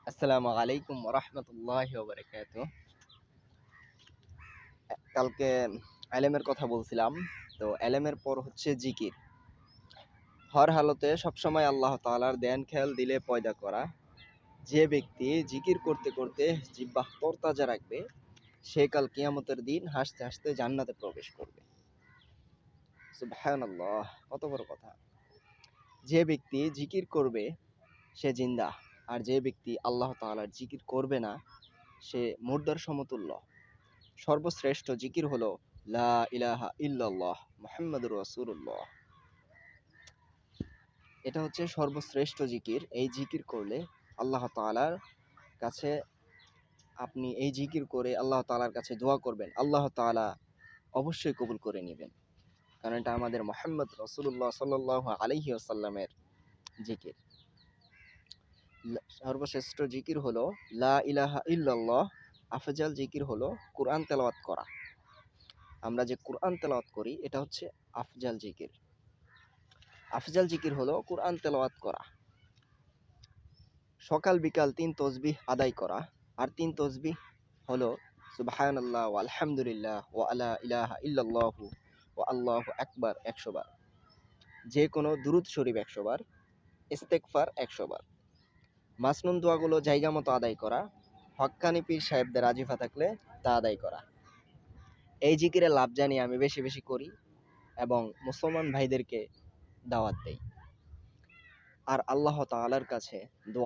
আসসালামু আলাইকুম রহমতুল্লাহ বারাকাতু। কালকে এলেমের কথা বলছিলাম। তো এলেমের পর হচ্ছে জিকির। হর হালতে সবসময় আল্লাহ তাআলার ধ্যান খেয়াল দিলে পয়দা করা। যে ব্যক্তি জিকির করতে করতে জিহ্বা তরতাজা রাখবে, সে কাল কিয়ামতের দিন হাসতে হাসতে জান্নাতে প্রবেশ করবে। সুবহানাল্লাহ, কত বড় কথা! যে ব্যক্তি জিকির করবে সে জিন্দা, আর যে ব্যক্তি আল্লাহ তাআলার জিকির করবে না সে মুর্দার সমতুল্য। সর্বশ্রেষ্ঠ জিকির হলো লা ইলাহা ইল্লাল্লাহ মুহাম্মাদুর রাসূলুল্লাহ। এটা হচ্ছে সর্বশ্রেষ্ঠ জিকির। এই জিকির করলে আল্লাহ তাআলার কাছে, আপনি এই জিকির করে আল্লাহ তাআলার কাছে দোয়া করবেন, আল্লাহ তাআলা অবশ্যই কবুল করে নেবেন। কারণ এটা আমাদের মুহাম্মদ রাসূলুল্লাহ সাল্লাল্লাহু আলাইহি ওয়াসাল্লামের জিকির। সর্বশ্রেষ্ঠ জিকির হলো লা ইলাহা ইল্লাল্লাহ। আফজাল জিকির হলো কোরআন তেলাওয়াত করা। আমরা যে কোরআন তেলাওয়াত করি এটা হচ্ছে আফজাল জিকির। আফজাল জিকির হলো কোরআন তেলাওয়াত করা। সকাল বিকাল ৩ তাসবিহ আদায় করা। আর ৩ তাসবিহ হলো সুবহানাল্লাহ ওয়া আলহামদুলিল্লাহ ওয়া লা ইলাহা ইল্লাল্লাহু ওয়া আল্লাহু আকবার ১০০ বার। যে কোনো দুরূদ শরীফ ১০০ বার, ইস্তেগফার ১০০ বার। মাসনুন দোয়াগুলো জায়গা মতো আদায় করা। হক্কানি পীর সাহেবদের আজিফা থাকলে তা আদায় করা। এই জিকিরের লাভ জানিয়ে আমি বেশি বেশি করি এবং মুসলমান ভাইদেরকে দাওয়াত দেই। আর আল্লাহ তাআলার কাছে দোয়া